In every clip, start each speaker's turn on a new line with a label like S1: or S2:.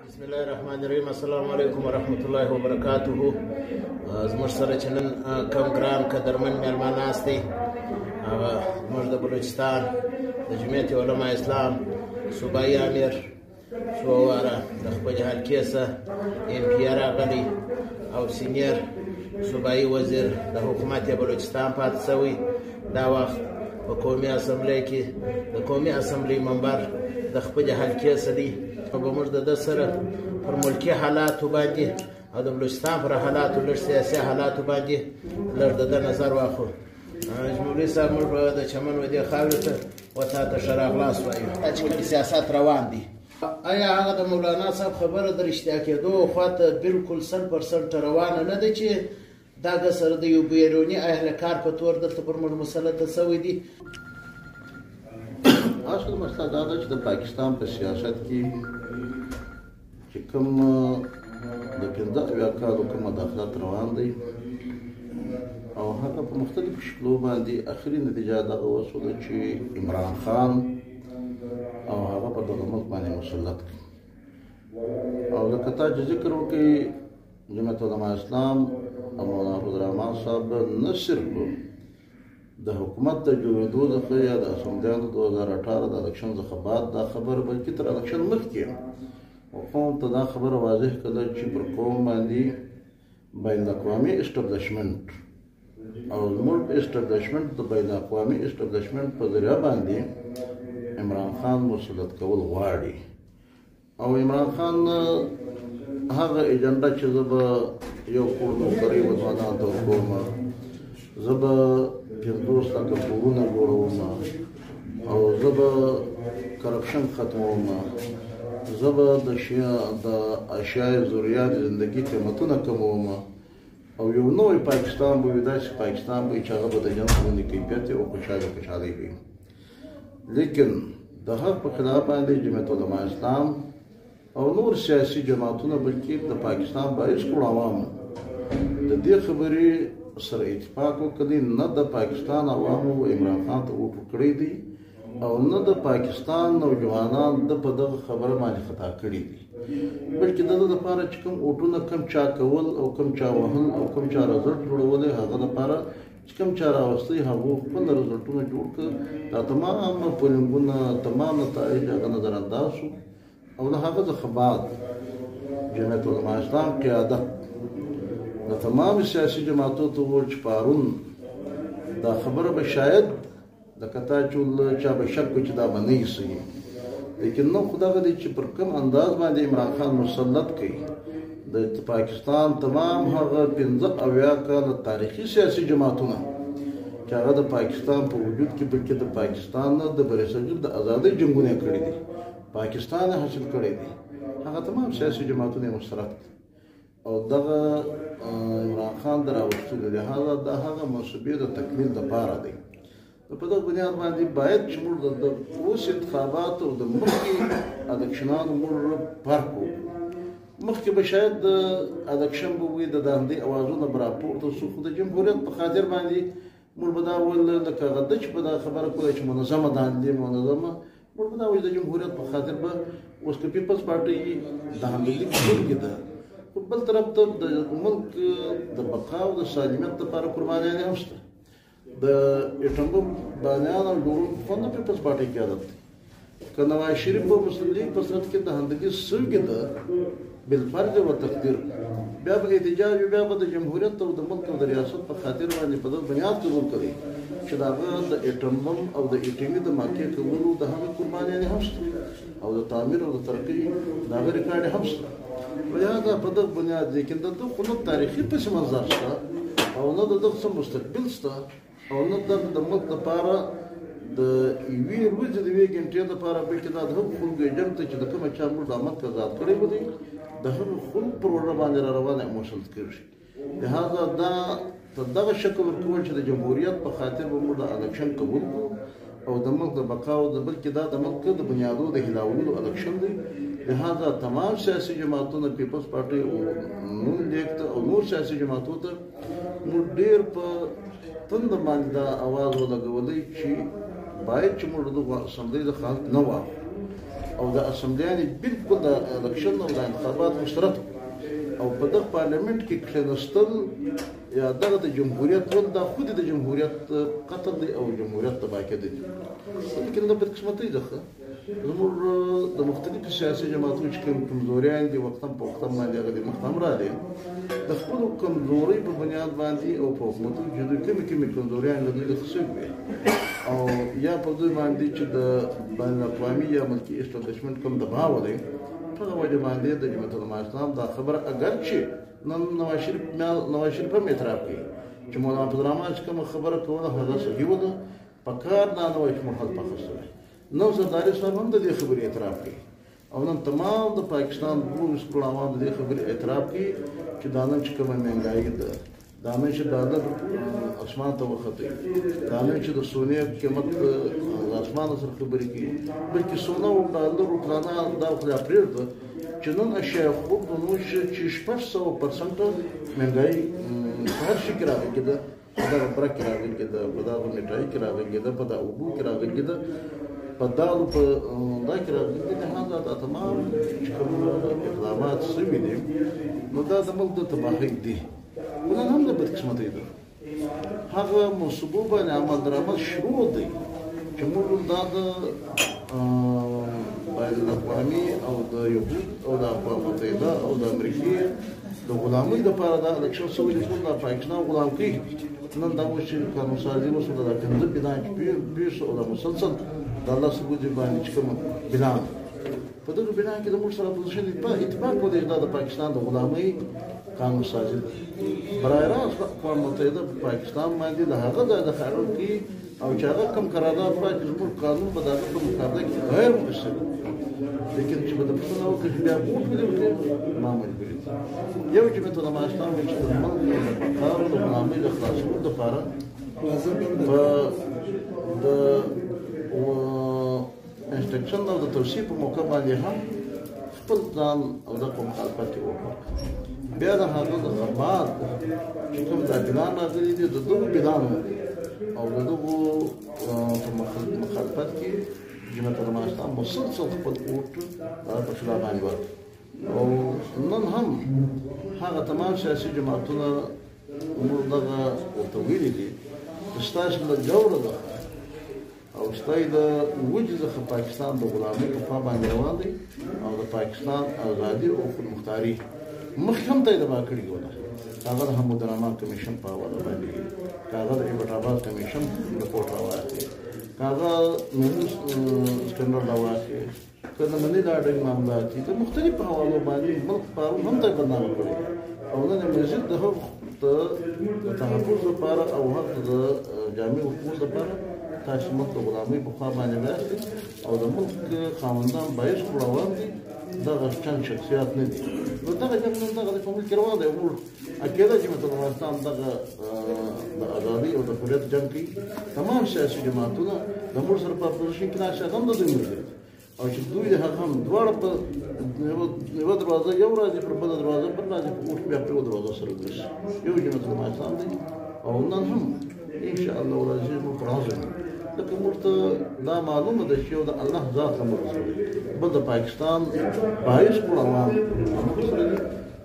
S1: بسم الله الرحمن الرحیم. السلام علیکم ورحمۃ الله وبرکاتہ. زموږ سره چې نن کم ګران قدرمن میلمه ناست دی، هغه زموږ د بلوچستان د جمعیت علماء اسلام صوبایي امیر څو واره د خپلې حلقې څخه ایم پي راغلی او سینیر صوبایي وزیر د حکومت بلوچستان پاتې شوی. دا وخت په قومي اسمبلی کې د قومي اسمبلی منبر د خپلې حلقې څخه دی او به موږ د ده سره پر ملکي حالاتو باندې او د بلوچستان پر حالاتو لږ سیاسي حالاتو باندې لږ د ده نظر واخلو. مولوي صاحب، موږ به د چمن و دې خاورې ته و تا ته ښه راغلاست وایو. دا چې کوم سیاست روان دی، آیا هغه د مولانا صاحب خبره د رښتیا کېدو خواته بالکل 100% روانه نه ده چې دا سره د یو بیروني اهلکار په تور دلته پر موږ مسلط شوی دی؟
S2: اصل مسله دا ده چې د پاکستان په سیاست کې چې کوم د 15 کالو کوم مداخلت روان دی او هغه په مختلفو شکلو باندې اخري نتیجه دغه وسوله چې عمران خان او هغه په دغه ملک باندې مسلط کړي. او لکه تا چې ذکر وکړي، جمعیت علماء اسلام او مولانا عبدالرحمن صاحب نه صرف د حکومت د جوړېدو څخه یا د اسمبلیانو 2018 د الیکشن څخه بعد دا خبره، بلکې تر الیکشن مخکې قوم ته دا خبره واضح کړه چې پر قوم باندې بین الاقوامي اسټابلیشمنټ او زموږ اسټابلیشمنټ د بین الاقوامي اسټابلیشمنټ په ذریعه باندې عمران خان مسلط کول غواړي. او عمران خان هغه ایجنډا چې زه به یو کور نوکرۍ وځوانانو ته ورکوم، زه به 50 لکه کورونه جوړوم، او زه به کرپشن ختموم، زه به د اشیاء ضروریات زندگی قیمتونه کموم، او یو نوی پاکستان به وي، داسې پاکستان به وي چې هغه به د جنت غوندې کیفیت او خوشحالي وي. لیکن د هغه په خلاف باندې جمعیت علماء اسلام او نور سیاسي جماعتونه، بلکې د پاکستان باعث کړو عوامو د دې خبرې سره اتفاق وکړي، نه د پاکستان عوامو عمران خان ته ووټ ورکړی دی او نه د پاکستان نوجوانان د په دغه خبره باندې خطا کړي دي، بلکې د ده دپاره چې کوم ووټونه کم چا کول او کم چا وهل او کم چا رزلټ جوړولی، هغه دپاره چې کوم چا راوستی هغو خپل رزلټونه جوړ کړه. دا تمام پولینګونه، تمام نتایج هغه نظر انداز شو. او د هغه څخه بعد جمعیت علماء اسلام قیادت د تمام سیاسي جماعتو ته وویل چې پرون دا خبره به شاید لکه تا چې چا به شک وي چې دا به نه وي صحیح، لیکن نو خو دغه دی چې پر کوم انداز باندې عمران خان مسلط کوي د پاکستان تمام هغه 15 کاله تاریخي سیاسي جماعتونه چې هغه د پاکستان په وجود کې، بلکې د پاکستان نه د برصغیر د ازادۍ جنګونه کړي دي، پاکستان حاصل کړی دی، هغه تمام سیاسي جماعتونه مشترک دي او دغه عمران خان د راوستلو لحاظه د هغه منصوبې د تکمیل دپاره دی. په دغه بنیاد باندې باید چې موږ د اوس انتخاباتو او د مخکې الیکشنانو موږ فرق وکړو. مخکې به شاید د الیکشن به وي، د داندې اوازونه به راپورته شو، خو د جمهوریت په خاطر باندې موږ به دا ویل لکه هغه ده چې به دا خبره کوله چې منظمه داندې منظمه، موږ به دا وایو د جمهوریت په خاطر به اوس که پیپلز پارټۍ داندګي کوونکې ده، خو بل طرف ته د ملک د بقا او د سالمیت دپاره قربانیانې هم شته. د ایټم بم بانیان او جوړونکو خو نه پیپلز پارټۍ قیادت دی. که نواز شریف په مسلم لیگ په صورت کې داندګي سوې ده بالفرض و تقدیر، بیا به احتجاج وي، بیا به د جمهوریت او د ملک او د ریاست په خاطر باندې په دغه بنیاد قبول کړي چې د هغه د ایټم بم او د ایټمي د موقع کولو د هغه قربانیانې هم شته او د تعمیر او د ترقۍ د هغه ریکارډ هم شته. لهذا په دغه بنیاد، لیکن د دغه خو نه تاریخي پس منظر شته او نه د دغه څه مستقبل شته او نه د ملک دپاره د یوې ورځې د یوې ګنټې دپاره، بلکې دا د هغو خلکو ایجنټ دی چې د کومه چا موږ د عمل که ازاد کړی به دی، د هغو خلکو پر وړه باندې را روانه مسلط کېږي. لهذا دا په دغه شکل ورکول چې د جمهوریت په خاطر به موږ د الیکشن قبول کړو او د ملک د بقا او د بلکې دا د ملک د بنیادو د هلاولو الیکشن دی. لهذا تمام سیاسي جماعتونه، پیپلز پارټۍ او نون لیگ ته او نور سیاسي جماعتو ته موږ ډېر په تنده باندې دا اواز ولګولی چې باید چې موږ د اسمبلۍ د خلق نه واخلو او د اسمبلیانې بالکل د الکشن او د انتخابات مشترک او په دغه پارلمنت کې کښېنستل یا دغه د جمهوریت ول دا خود د جمهوریت قتل دی او جمهوریت تباه کېدل دي لیکن د بدقسمتۍ څخه زموږ د مختلفو سیاسي جماعتونو چې کوم کمزوریان دي وختم په وختم باندې هغه د مخ هم راغلي د خپلو کمزورۍ په بنیاد باندې او په حکومتونو چې دوی کومې کمزوریان له دوی خصوصي وي او یا په دوی باندې چې د بین الاقوامي یا ملکي اسټابلیشمنټ کوم دباو دی په دغه وجه باندې د جمعیت علماء اسلام دا خبره اگر چې نن نواز شریف هم اعتراف کوي چې مولانا عبدالرحمن چې کومه خبره کوله هغه صحیح وه په کار دا نه وایي چې موږ حل پخه شوی نو زرداري صاحب هم د دې خبرې اعتراف کوي او نن تمام د پاکستان روس ټول عوام د دې خبرې اعتراف کوي چې دا نن چې کومه مهنګایي ده دا نن چې ډالر اسمان ته وختي دا نن چې د سونې قیمت اسمان سره خبرې کوي بلکې سونه او ډالر او پلانا دا خو پرېږده چې نن اشیاء خوب د نو چې 600% مهنګایي هر شي کې راغلي ده په دغه برک کې راغلي ده په دغه میټای کې راغلي ده په دغه اوبو کې راغلي ده په دالو په دا کې راغلي ده هغه د تمام چې کوم اقدامات شوي دي نو دا د ملک د تباهۍ دي ولن هم د بدقسمتۍ ده هغه منصوبو باندې عمل درآمد شروع دی چې موږ دا د بین الاقوامي او د یهود او د اقوام متحده او د امریکې د غلامۍ دپاره دا الکشن شوی دی ټول د پاکستان غلام کوي نن دا اوس چې قانونسازي وشوه د پنځه بنان چې پیښ او د مسلسل د الله سبحانه باندې چې کوم بنان په دغه بنا کې د موږ سره پوزیشن اتفاق کوي دا د پاکستان د غلامۍ قانون سازي برای راست اقوام متحده په پاکستان باندې د هغه د خارج کې او چې هغه کوم قرارداد باندې زموږ قانون په دغه په مقابله کې غیر مؤثر لیکن چې په د پښتنو کې بیا ووټ ولري ما مجبور دي یو چې په توګه ماشتام چې د ملک د کار د غلامۍ د خلاصولو لپاره د انسټرکشن او د توصیې په موقع باندې هم خپل ځان او د مخالفت وکړ بیا د هغه د بعد چې کوم د بلان راغلي دي د دغو بلانو او د دغو په مخالفت کې جمعیت علماء اسلام مسلسل خپل ووټ په شورا باندې ورکړ او نن هم هغه تمام سیاسي جماعتونه موږ دغه ورته ویلي دي چې ستاسو له جوړه ده او ستای د وجه څخه پاکستان د غلامۍ په خوا باندې روان دی او د پاکستان ازادي او خودمختاري مخکې هم ته یې دبا کړې وه هغه د حمودالرحمن کمیشن په حواله باندې هغه د ایبټ آباد کمیشن رپورټ راواخلې هغه مهندس اسکندر راواخلې که د منی لاډرنګ معاملات دي د مختلفو حوالو باندې ملک پرون هم ته بدنامه کړې او نن یې مزید د هغو د تحفظ لپاره او هغه د جامع حقوق لپاره تاسو ملک د غلامۍ په خوا باندې وایاست او د ملک خاوندان باعث روان دي دغه چند شخصیات نه دي نو دغه جنګ نن دغه په ملک روان دی موږ اکیده چې مثلا افغانستان دغه د ازادۍ او د حریت جنګ کوي تمام سیاسي جماعتونه د موږ سره په پوزیشن کې ناست هم د دوی ملګري او چې دوی د هغه هم دواړه په یوه دروازه یو راځي پر بله دروازه بل راځي په اوښ بیا په یوه دروازه سره ګرځي یو جمعیت افغانستان دی او نن هم انشاءالله راځي موږ راځو لکه موږ ته دا معلومه ده چې یو د الله ذات هم ورسوي بل د پاکستان باعث ټول عوام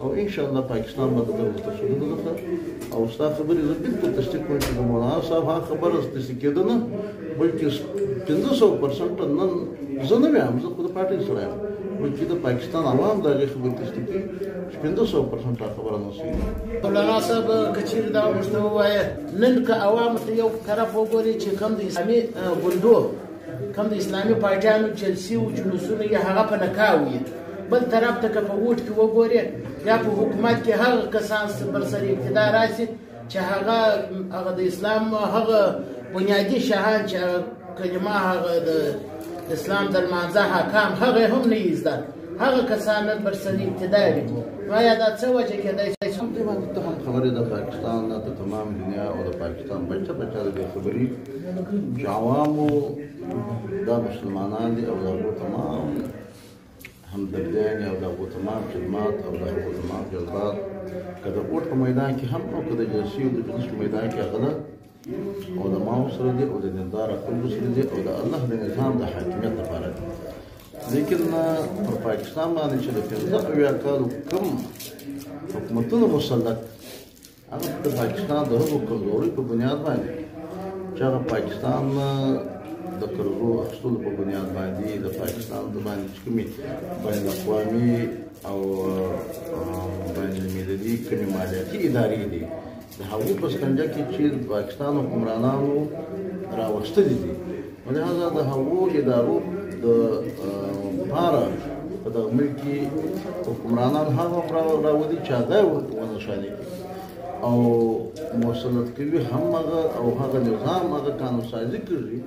S2: او انشاءالله پاکستان به د دغه تشدد څخه او ستا خبرې زه بالکل تصدیق کوم چې د مولانا صاحب هغه خبره تصدیق کېده نه بلکې 500% نن زه نه ویم زه خو د پارټۍ سره یم بلکې د پاکستان عوام د هغې خبرې تصدیق کوي چې 500% خبره نه شي
S1: مولانا صاحب که چېرې دا موږ ته ووایه نن که عوامو ته یو طرف وګوري چې کوم د اسلامي ګوندو کوم د اسلامي پارټیانو جلسې و جلوسونه یې هغه په نکاح وي بل طرف ته که په ووټ کې وګورې یا په حکومت کې هغه کسان بر سر ابتدا راشي چې هغه د اسلام هغه بنیادي شاهان چې کلمه هغه د اسلام د لمانځه حکام هغه هم نه یې زده هغه کسان بر سر ابتدا دي نو آیا دا څه وجه کېدای شي
S2: همدې باندې ته هم خبرې د پاکستان نه د تمام دنیا او د پاکستان بچه د دې خبرې چې عوامو دا مسلمانان دي او د هغو تمام همدردیان او د هغو تمام خدمات او د هغو تمام جذبات که د ووټ په میدان کې هم او که د جلسې او د جلوس په میدان کې هغه ده علماو سره دي او د دینداره خلکو سره دي او د الله د نظام د حاکمیت لپاره دي لیکن پر پاکستان باندې چې د 15 کالو کم حکومتونه مسلط هغه د پاکستان د هغو کمزورۍ په بنیاد باندې چې هغه پاکستان د قرضو اخیستلو په بنیاد باندې د پاکستان د باندې چې کومې بین الاقوامي او بین المللي کومې مالیاتي ادارې دي د هغوی په سکنجه کې چې د پاکستان حکمرانانو راوستلي دي ولهذا د هغو ادارو د پاره په دغه ملک کې حکمرانان هغه راولي چې هغه ونښاني او مسلط کوي هم هغه او هغه نظام هغه قانون سازي کوي